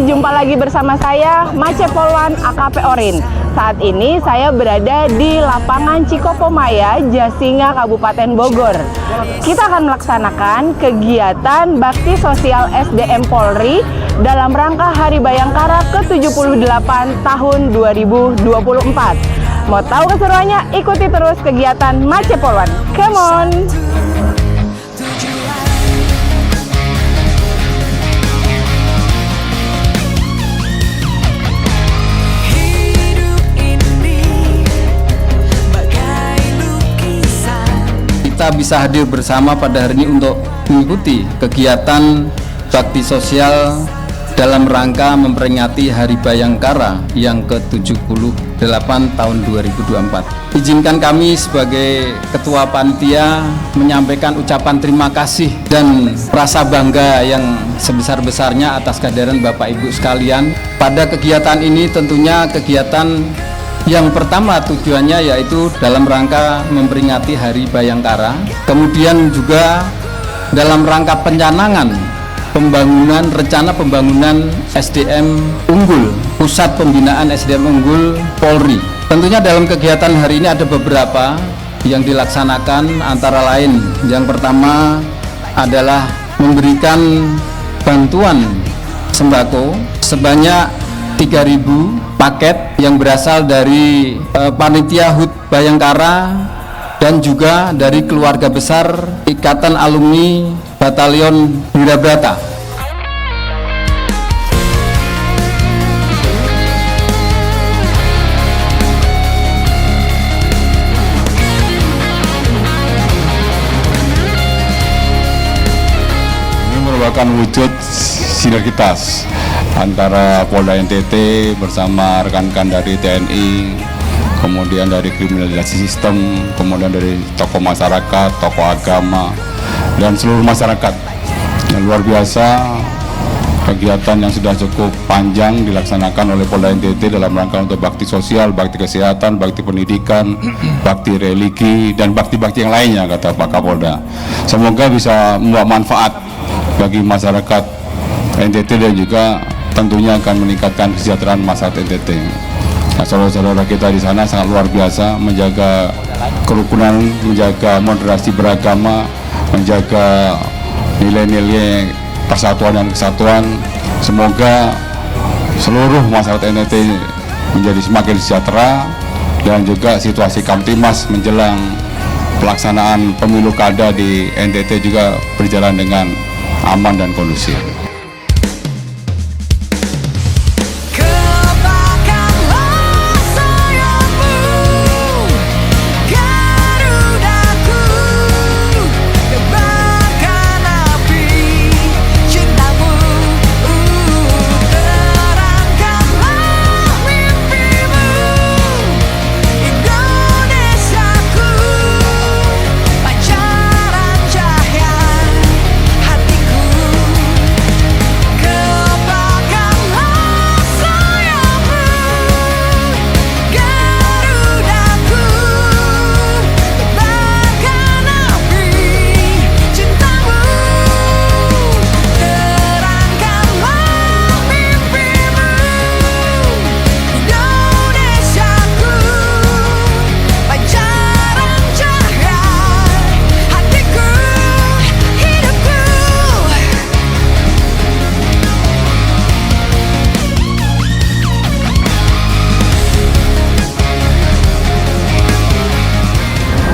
jumpa lagi bersama saya, Mace Polwan AKP Orin. Saat ini saya berada di lapangan Cikopomaya, Jasinga, Kabupaten Bogor. Kita akan melaksanakan kegiatan bakti sosial SDM Polri dalam rangka Hari Bayangkara ke-78 tahun 2024. Mau tahu keseruannya? Ikuti terus kegiatan Mace Polwan. Come on! Kita bisa hadir bersama pada hari ini untuk mengikuti kegiatan bakti sosial dalam rangka memperingati Hari Bayangkara yang ke-78 tahun 2024. Izinkan kami sebagai Ketua Panitia menyampaikan ucapan terima kasih dan rasa bangga yang sebesar-besarnya atas kehadiran Bapak Ibu sekalian. Pada kegiatan ini tentunya kegiatan yang pertama tujuannya yaitu dalam rangka memperingati Hari Bayangkara, kemudian juga dalam rangka pencanangan rencana pembangunan SDM Unggul, Pusat Pembinaan SDM Unggul Polri. Tentunya dalam kegiatan hari ini ada beberapa yang dilaksanakan, antara lain yang pertama adalah memberikan bantuan sembako sebanyak 3.000 paket yang berasal dari Panitia HUT Bayangkara dan juga dari keluarga besar Ikatan Alumni Batalion Wirabrata. Ini merupakan wujud sinergitas antara Polda NTT bersama rekan-rekan dari TNI, kemudian dari kriminalisasi sistem, kemudian dari tokoh masyarakat, tokoh agama, dan seluruh masyarakat. Yang luar biasa, kegiatan yang sudah cukup panjang dilaksanakan oleh Polda NTT dalam rangka untuk bakti sosial, bakti kesehatan, bakti pendidikan, bakti religi, dan bakti-bakti yang lainnya, kata Pak Kapolda. Semoga bisa membawa manfaat bagi masyarakat NTT dan juga tentunya akan meningkatkan kesejahteraan masyarakat NTT. Nah, saudara-saudara kita di sana sangat luar biasa menjaga kerukunan, menjaga moderasi beragama, menjaga nilai-nilai persatuan dan kesatuan. Semoga seluruh masyarakat NTT menjadi semakin sejahtera dan juga situasi Kamtimas menjelang pelaksanaan pemilu kada di NTT juga berjalan dengan aman dan kondusif.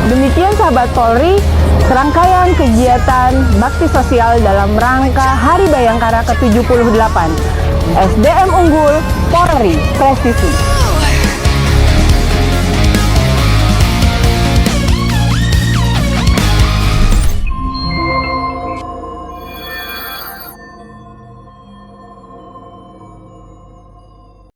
Demikian sahabat Polri, serangkaian kegiatan bakti sosial dalam rangka Hari Bayangkara ke-78. SDM Unggul Polri Presisi.